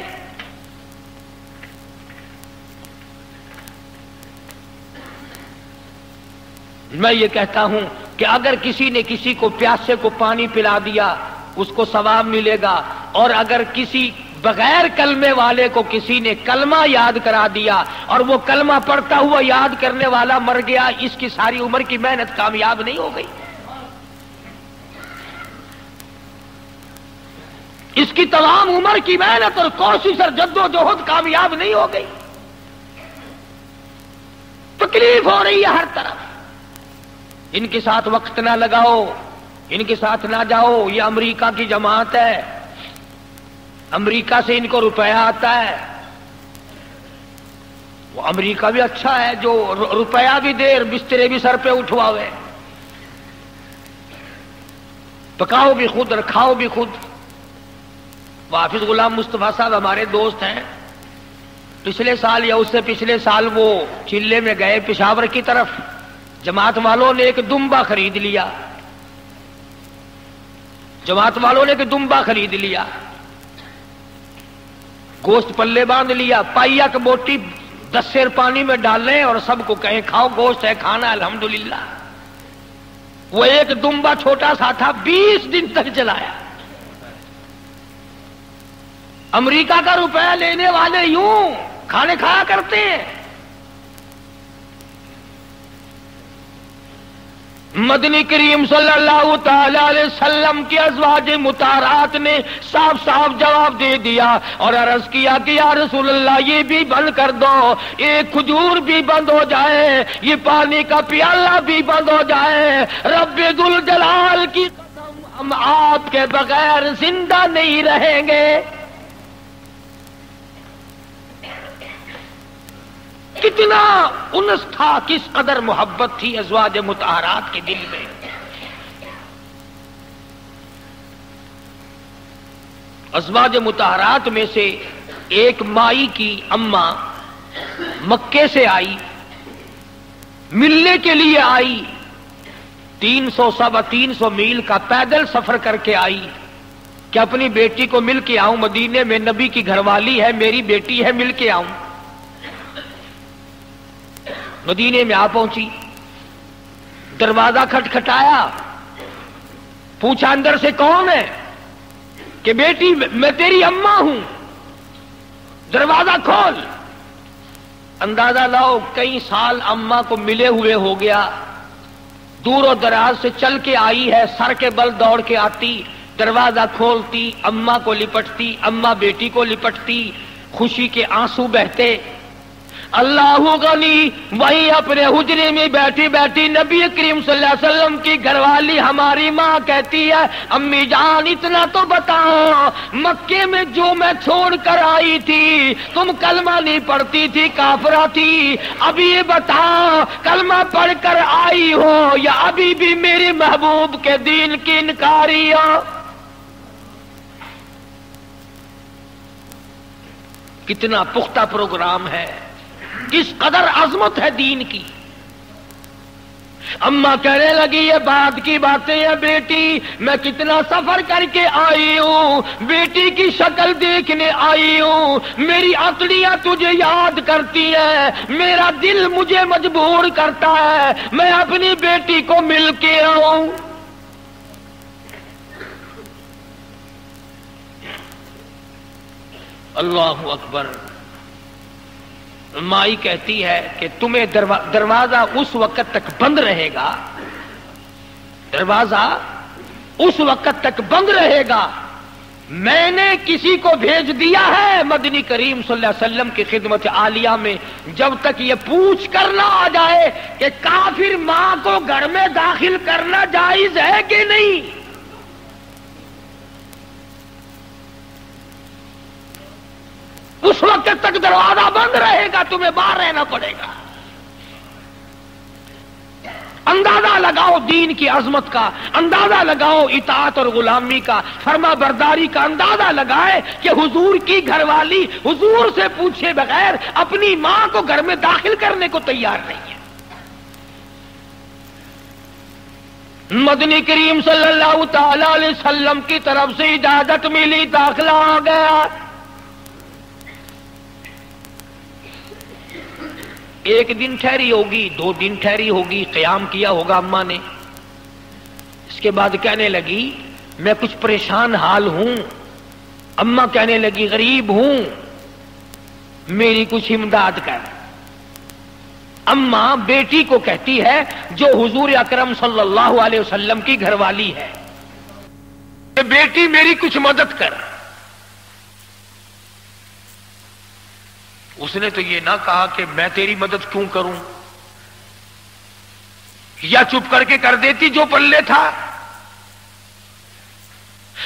میں یہ کہتا ہوں کہ اگر کسی نے کسی کو پیاسے کو پانی پلا دیا اس کو ثواب ملے گا، اور اگر کسی بغیر کلمے والے کو کسی نے کلمہ یاد کرا دیا اور وہ کلمہ پڑھتا ہوا یاد کرنے والا مر گیا، اس کی ساری عمر کی محنت کامیاب نہیں ہو گئی، اس کی تمام عمر کی محنت اور کوشش اور جدوجہد کامیاب نہیں ہو گئی. تکلیف ہو رہی ہے ہر طرف. ان کے ساتھ وقت نہ لگاؤ، ان کے ساتھ نہ جاؤ. یہ امریکہ کی جماعت ہے، امریکہ سے ان کو روپیہ آتا ہے. وہ امریکہ بھی اچھا ہے جو روپیہ بھی دے، بسترے بھی سر پہ اٹھواوے، پکاؤ بھی خود اور کھاؤ بھی خود. حافظ غلام مصطفیٰ صاحب ہمارے دوست ہیں. پچھلے سال یا اس سے پچھلے سال وہ چلے میں گئے پشاور کی طرف. جماعت والوں نے ایک دمبا خرید لیا، جماعت والوں نے ایک دمبا خرید لیا، گوشت پلے باندھ لیا، پائیا کی بوٹی 10 سیر پانی میں ڈالیں اور سب کو کہیں کھاؤ، گوشت ہے کھانا الحمدللہ. وہ ایک دمبا چھوٹا سا تھا، 20 دن تک چلایا. امریکہ کا روپیہ لینے والے یوں کھانے کھایا کرتے ہیں. مدنی کریم صلی اللہ تعالی علیہ وسلم کی ازواج مطہرات نے صاف صاف جواب دے دیا اور عرض کیا کہ یا رسول اللہ یہ بھی بند کر دو، ایک کھجور بھی بند ہو جائے، یہ پانی کا پیالہ بھی بند ہو جائے، رب ذوالجلال کی قسم ہم آپ کے بغیر زندہ نہیں رہیں گے۔ کتنا انس تھا، کس قدر محبت تھی ازواج مطہرات کے دل میں۔ ازواج مطہرات میں سے ایک مائی کی اماں مکے سے آئی، ملنے کے لیے آئی، 300 میل کا پیدل سفر کر کے آئی کہ اپنی بیٹی کو مل کے آؤں، مدینے میں نبی کی گھر والی ہے، میری بیٹی ہے، مل کے آؤں۔ مدینے میں آ پہنچی، دروازہ کھٹکھٹایا، پوچھا اندر سے کون ہے؟ کہ بیٹی میں تیری اماں ہوں، دروازہ کھول۔ اندازہ لاؤ کئی سال اماں کو ملے ہوئے ہو گیا، دور و دراز سے چل کے آئی ہے، سر کے بل دوڑ کے آتی، دروازہ کھولتی، اماں کو لپٹتی، اماں بیٹی کو لپٹتی، خوشی کے آنسو بہتے۔ اللہ غنی وہیں اپنے حجرے میں بیٹھی بیٹھی نبی کریم صلی اللہ علیہ وسلم کی گھر والی ہماری ماں کہتی ہے، امی جان اتنا تو بتاؤ، مکے میں جو میں چھوڑ کر آئی تھی تم کلمہ نہیں پڑھتی تھی، کافرہ تھی، ابھی یہ بتاؤ کلمہ پڑھ کر آئی ہو یا ابھی بھی میرے محبوب کے دین کی انکاری ہو؟ کتنا پختہ پروگرام ہے، کس قدر عظمت ہے دین کی۔ اماں کہنے لگی یہ بات کی باتیں ہیں بیٹی، میں کتنا سفر کر کے آئی ہوں، بیٹی کی شکل دیکھنے آئی ہوں، میری عقلیاں تجھے یاد کرتی ہیں، میرا دل مجھے مجبور کرتا ہے میں اپنی بیٹی کو مل کے آؤں۔ اللہ اکبر۔ مائی کہتی ہے کہ تمہیں دروازہ اس وقت تک بند رہے گا، دروازہ اس وقت تک بند رہے گا، میں نے کسی کو بھیج دیا ہے مدنی کریم صلی اللہ علیہ وسلم کی خدمت عالیہ میں، جب تک یہ پوچھ کر نہ آ جائے کہ کافر ماں کو گھر میں داخل کرنا جائز ہے کہ نہیں۔ اس وقت تک دروازہ بند رہے گا، تمہیں باہر رہنا پڑے گا۔ اندازہ لگاؤ دین کی عظمت کا، اندازہ لگاؤ اطاعت اور غلامی کا، فرما برداری کا اندازہ لگائے کہ حضور کی گھر والی حضور سے پوچھے بغیر اپنی ماں کو گھر میں داخل کرنے کو تیار نہیں ہے۔ مدنی کریم صلی اللہ تعالی علیہ وسلم کی طرف سے اجازت ملی، داخلہ ہو گیا۔ ایک دن ٹھہری ہوگی، 2 دن ٹھہری ہوگی، قیام کیا ہوگا اماں نے۔ اس کے بعد کہنے لگی میں کچھ پریشان حال ہوں، اماں کہنے لگی غریب ہوں، میری کچھ امداد کر۔ اماں بیٹی کو کہتی ہے جو حضور اکرم صلی اللہ علیہ وسلم کی گھر والی ہے، کہ بیٹی میری کچھ مدد کر۔ اس نے تو یہ نہ کہا کہ میں تیری مدد کیوں کروں، یا چپ کر کے کر دیتی جو پلے تھا۔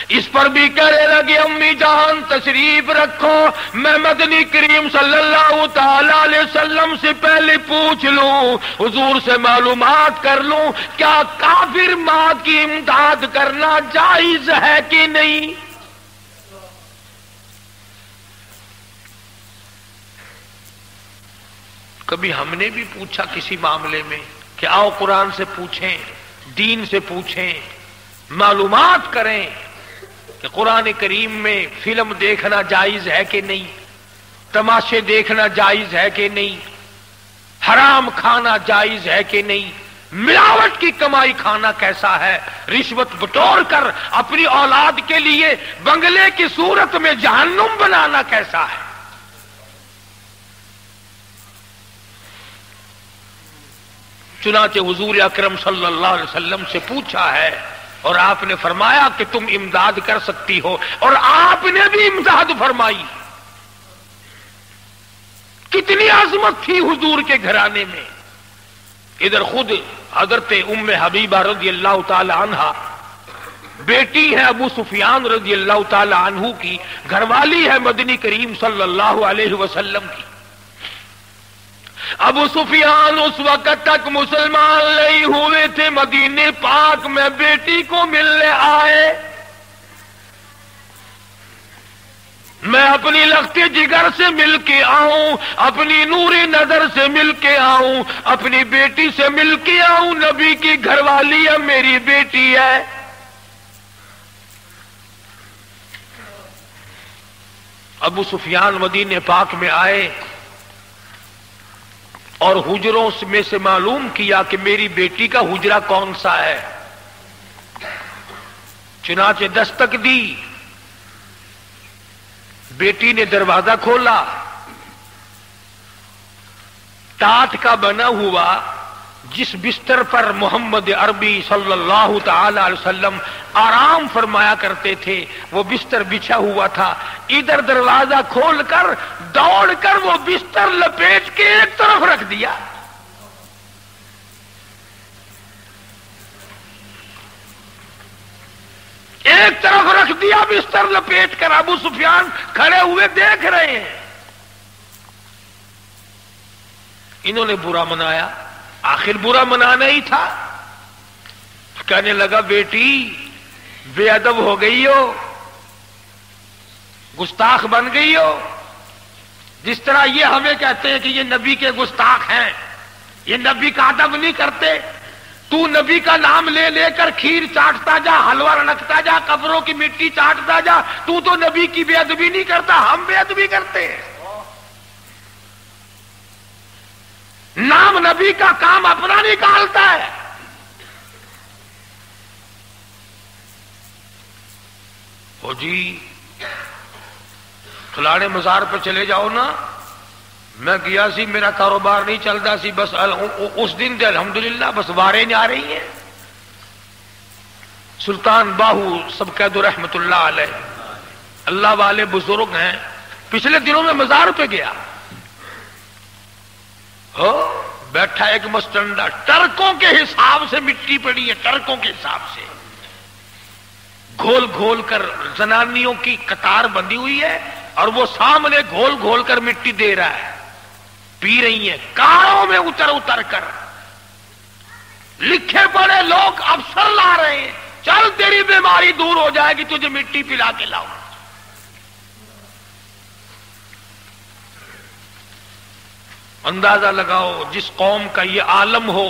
اس پر بھی کہنے لگے امی جان تشریف رکھو، میں مدنی کریم صلی اللہ تعالی علیہ وسلم سے پہلے پوچھ لوں، حضور سے معلومات کر لوں کیا کافر ماں کی امداد کرنا جائز ہے کہ نہیں۔ کبھی ہم نے بھی پوچھا کسی معاملے میں کہ آؤ قرآن سے پوچھیں، دین سے پوچھیں، معلومات کریں کہ قرآن کریم میں فلم دیکھنا جائز ہے کہ نہیں، تماشے دیکھنا جائز ہے کہ نہیں، حرام کھانا جائز ہے کہ نہیں، ملاوٹ کی کمائی کھانا کیسا ہے، رشوت بٹور کر اپنی اولاد کے لیے بنگلے کی صورت میں جہنم بنانا کیسا ہے۔ چنانچہ حضور اکرم صلی اللہ علیہ وسلم سے پوچھا ہے اور آپ نے فرمایا کہ تم امداد کر سکتی ہو، اور آپ نے بھی امداد فرمائی۔ کتنی عظمت تھی حضور کے گھرانے میں۔ ادھر خود حضرت ام حبیبہ رضی اللہ تعالی عنہا بیٹی ہے ابو سفیان رضی اللہ تعالی عنہ کی، گھر والی ہے مدنی کریم صلی اللہ علیہ وسلم کی۔ ابو سفیان اس وقت تک مسلمان نہیں ہوئے تھے، مدینے پاک میں بیٹی کو ملنے آئے۔ میں اپنی لختے جگر سے مل کے آؤں، اپنی نوری نظر سے مل کے آؤں، اپنی بیٹی سے مل کے آؤں، نبی کی گھر والی ہے، میری بیٹی ہے۔ ابو سفیان مدینے پاک میں آئے اور حجروں میں سے معلوم کیا کہ میری بیٹی کا حجرہ کون سا ہے۔ چنانچہ دستک دی، بیٹی نے دروازہ کھولا، ٹاٹ کا بنا ہوا جس بستر پر محمد عربی صلی اللہ تعالی علیہ وسلم آرام فرمایا کرتے تھے وہ بستر بچھا ہوا تھا۔ ادھر دروازہ کھول کر دوڑ کر وہ بستر لپیٹ کے ایک طرف رکھ دیا۔ ایک طرف رکھ دیا بستر لپیٹ کر۔ ابو سفیان کھڑے ہوئے دیکھ رہے ہیں۔ انہوں نے برا منایا، آخر برا منانا ہی تھا۔ کہنے لگا بیٹی بے ادب ہو گئی ہو، گستاخ بن گئی ہو۔ جس طرح یہ ہمیں کہتے ہیں کہ یہ نبی کے گستاخ ہیں، یہ نبی کا ادب نہیں کرتے، تو نبی کا نام لے لے کر کھیر چاٹتا جا، حلوہ رنکتا جا، قبروں کی مٹی چاٹتا جا، تو نبی کی بے ادبی نہیں کرتا، ہم بے ادبی کرتے ہیں۔ نام نبی کا کام اپنا نکالتا ہے۔ او جی فلانے مزار پہ چلے جاؤ نا، میں گیا سی، میرا کاروبار نہیں چلتا سی، بس اس دن دے الحمدللہ بس واریں نہیں آ رہی ہیں۔ سلطان باہو سب قید رحمت اللہ علیہ، اللہ والے بزرگ ہیں، پچھلے دنوں میں مزار پہ گیا، بیٹھا ایک مسٹنڈا، ٹرکوں کے حساب سے مٹی پڑی ہے، ٹرکوں کے حساب سے گھول گھول کر زنانیوں کی قطار بندھی ہوئی ہے، اور وہ سامنے گھول گھول کر مٹی دے رہا ہے، پی رہی ہیں کاروں میں اتر اتر کر۔ لکھے پڑے لوگ افسر لا رہے ہیں، چل تیری بیماری دور ہو جائے گی، تجھے مٹی پلا کے لاؤ۔ اندازہ لگاؤ جس قوم کا یہ عالم ہو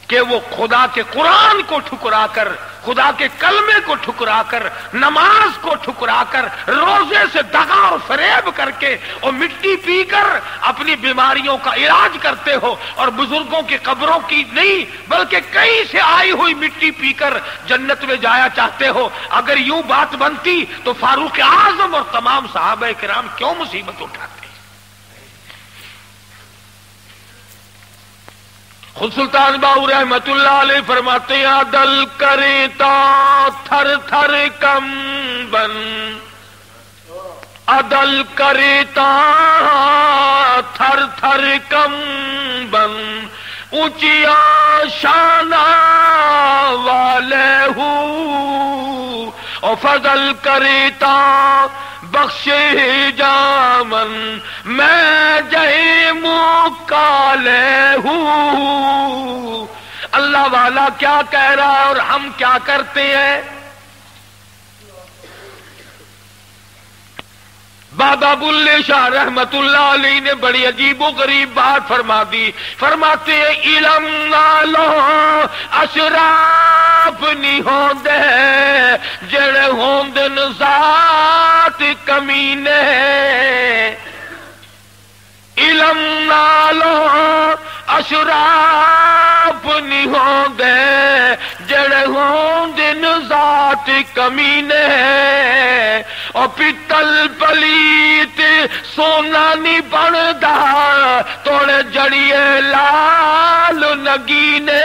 کہ وہ خدا کے قرآن کو ٹھکرا کر، خدا کے کلمے کو ٹھکرا کر، نماز کو ٹھکرا کر، روزے سے دغا اور فریب کر کے اور مٹی پی کر اپنی بیماریوں کا علاج کرتے ہو، اور بزرگوں کی قبروں کی نہیں بلکہ کہیں سے آئی ہوئی مٹی پی کر جنت میں جایا چاہتے ہو۔ اگر یوں بات بنتی تو فاروق اعظم اور تمام صحابہ کرام کیوں مصیبت اٹھاتے؟ خود سلطان باہو رحمت اللہ علیہ فرماتے ہیں عدل کرے تا تھر تھر کمبن، عدل کرے تا تھر تھر کمبن، اونچیا شانہ والے ہوں، اور فضل کرے تا بخشے جامن، میں جے مکالے ہوں۔ اللہ والا کیا کہہ رہا ہے اور ہم کیا کرتے ہیں؟ بابا بلے شاہ رحمت اللہ علیہ نے بڑی عجیب و غریب بات فرما دی، فرماتے ہیں علم نالو اشراف نہیں ہوندے جڑے ہوندن ذات کمینے، علم نالو اشراف نہیں ہوندے جڑے ہوندن ذات کمینے، اور پتل پلیت سونا نہیں بندا توڑے جڑیے لال نگینے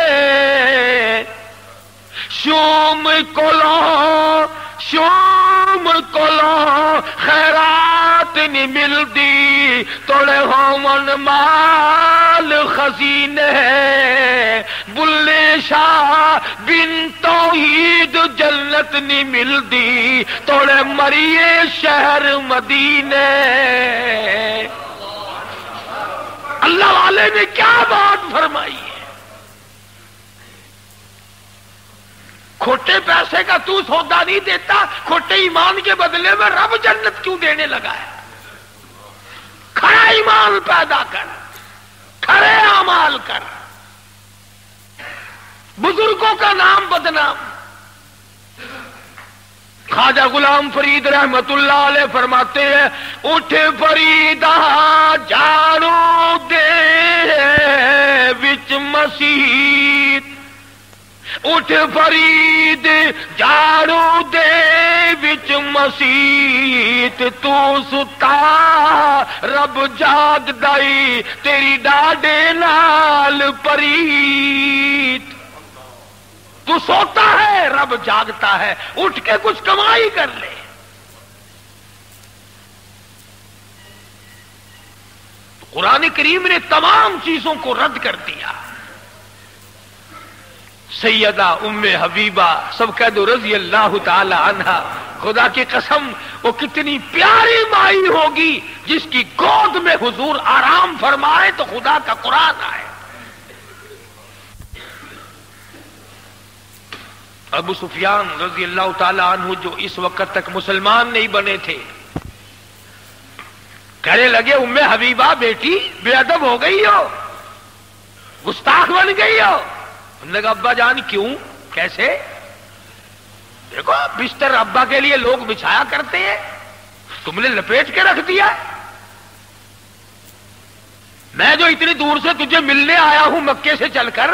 شوم کولوں خیرات نہیں ملدی توڑے ہومن مال خزینے بلے شاہ بن توحید جنت نہیں ملدی توڑے مریے شہر مدینے اللہ والے نے کیا بات فرمائی ہے کھوٹے پیسے کا تو سودا نہیں دیتا کھوٹے ایمان کے بدلے میں رب جنت کیوں دینے لگا ہے کھڑا ایمان پیدا کر کھڑے اعمال کر بزرگوں کا نام بدنام خواجہ غلام فرید رحمت اللہ علیہ فرماتے ہیں اٹھ فریدا جانو دے وچ مسیت اٹھ فرید جارو دے وچ مسیت تو ستا رب جاگ دائی تیری ڈاڈے نال پریت تو سوتا ہے رب جاگتا ہے اٹھ کے کچھ کمائی کر لے قرآن کریم نے تمام چیزوں کو رد کر دیا سیدہ ام حبیبہ سب کہہ دو رضی اللہ تعالی عنہا خدا کی قسم وہ کتنی پیاری مائی ہوگی جس کی گود میں حضور آرام فرمائے تو خدا کا قرآن آئے ابو سفیان رضی اللہ تعالی عنہ جو اس وقت تک مسلمان نہیں بنے تھے کہنے لگے ام حبیبہ بیٹی بے ادب ہو گئی ہو گستاخ بن گئی ہو انہوں نے کہا ابا جان کیوں کیسے دیکھو بستر ابا کے لیے لوگ بچھایا کرتے ہیں تم نے لپیٹ کے رکھ دیا میں جو اتنی دور سے تجھے ملنے آیا ہوں مکے سے چل کر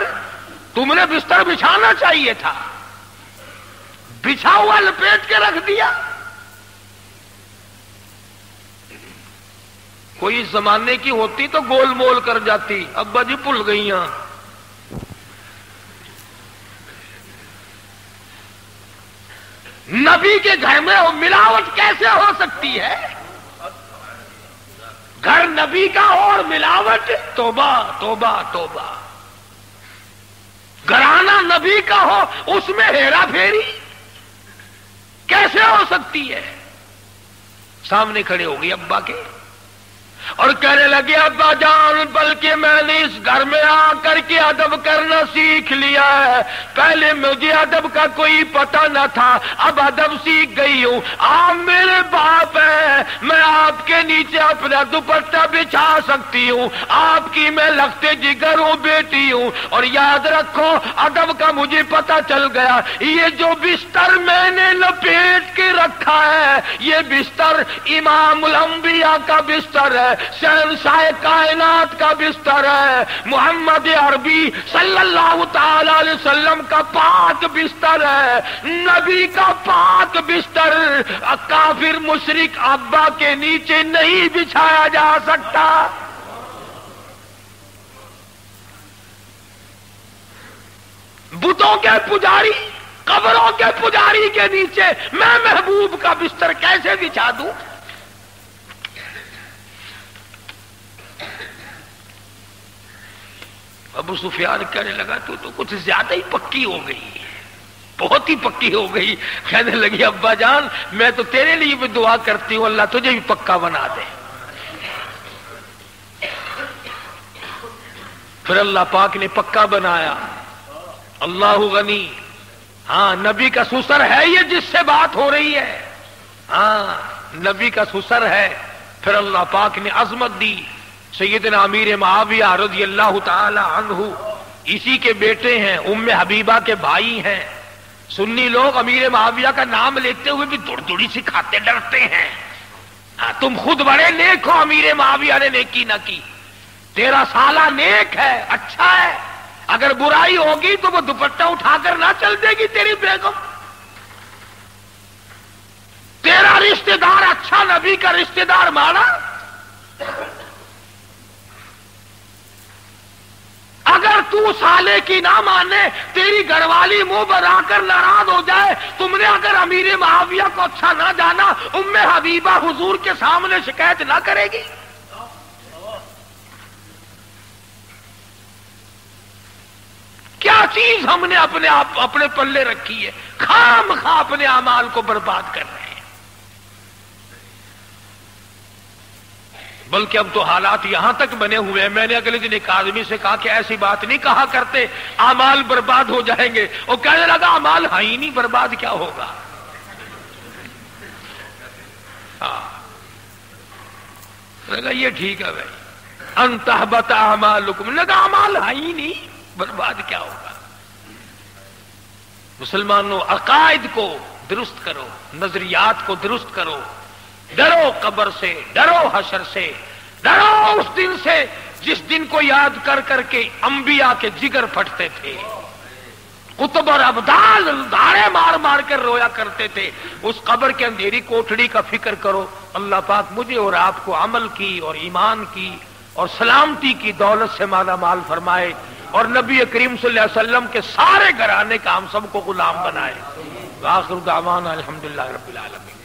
تم نے بستر بچھانا چاہیے تھا بچھا ہوا لپیٹ کے رکھ دیا کوئی زمانے کی ہوتی تو گول مول کر جاتی ابا جی بھول گئی ہیں نبی کے گھر میں ملاوٹ کیسے ہو سکتی ہے گھر نبی کا اور ملاوٹ توبہ توبہ توبہ گھرانہ نبی کا ہو اس میں ہیرا پھیری کیسے ہو سکتی ہے سامنے کھڑے ہو گئی ابا کے اور کہنے لگے ابا جان بلکہ میں نے اس گھر میں آ کر کے ادب کرنا سیکھ لیا ہے پہلے مجھے ادب کا کوئی پتہ نہ تھا اب ادب سیکھ گئی ہوں آپ میرے باپ ہیں میں آپ کے نیچے اپنا دوپٹہ بچھا سکتی ہوں آپ کی میں لگتے جگر ہوں بیٹی ہوں اور یاد رکھو ادب کا مجھے پتہ چل گیا یہ جو بستر میں نے لپیٹ کے رکھا ہے یہ بستر امام الانبیاء کا بستر ہے شہنشاہ کائنات کا بستر ہے محمد عربی صلی اللہ تعالی علیہ وسلم کا پاک بستر ہے نبی کا پاک بستر کافر مشرک ابا کے نیچے نہیں بچھایا جا سکتا بتوں کے پجاری قبروں کے پجاری کے نیچے میں محبوب کا بستر کیسے بچھا دوں ابو سفیان کہنے لگا تو کچھ زیادہ ہی پکی ہو گئی بہت ہی پکی ہو گئی کہنے لگی ابا جان میں تو تیرے لیے بھی دعا کرتی ہوں اللہ تجھے بھی پکا بنا دے پھر اللہ پاک نے پکا بنایا اللہ غنی ہاں نبی کا سسر ہے یہ جس سے بات ہو رہی ہے ہاں نبی کا سسر ہے پھر اللہ پاک نے عظمت دی سیدنا امیر معاویہ رضی اللہ تعالی عنہ اسی کے بیٹے ہیں ام حبیبہ کے بھائی ہیں سنی لوگ امیر معاویہ کا نام لیتے ہوئے بھی دڑدڑی سے کھاتے ڈرتے ہیں تم خود بڑے نیک ہو امیر معاویہ نے نیکی نہ کی تیرا سالہ نیک ہے اچھا ہے اگر برائی ہوگی تو وہ دوپٹہ اٹھا کر نہ چل دے گی تیری بیگم تیرا رشتہ دار اچھا نبی کا رشتہ دار مانا اگر تو سالے کی نہ مانے، تیری گھر والی منہ بنا کر ناراض ہو جائے، تم نے اگر امیر معاویہ کو اچھا نہ جانا، ام حبیبہ حضور کے سامنے شکایت نہ کرے گی؟ کیا چیز ہم نے اپنے پلے رکھی ہے؟ خام خواہ اپنے اعمال کو برباد کر رہے ہیں۔ بلکہ اب تو حالات یہاں تک بنے ہوئے ہیں، میں نے اگلے دن ایک آدمی سے کہا کہ ایسی بات نہیں کہا کرتے، اعمال برباد ہو جائیں گے۔ وہ کہنے لگا اعمال ہے ہی نہیں، برباد کیا ہوگا؟ لگا یہ ٹھیک ہے بھائی، ان تحبط اعمالکم، لگا اعمال ہے ہی نہیں، برباد کیا ہوگا؟ مسلمانوں، عقائد کو درست کرو، نظریات کو درست کرو، ڈرو قبر سے، ڈرو حشر سے، ڈرو اس دن سے جس دن کو یاد کر کر کے انبیاء کے جگر پھٹتے تھے، قطب اور ابدال دھاڑے مار مار کر رویا کرتے تھے۔ اس قبر کے اندھیری کوٹڑی کا فکر کرو۔ اللہ پاک مجھے اور آپ کو عمل کی اور ایمان کی اور سلامتی کی دولت سے مالا مال فرمائے، اور نبی کریم صلی اللہ علیہ وسلم کے سارے گھرانے کا ہم سب کو غلام بنائے۔ وآخر دعوانا الحمدللہ رب العالمین۔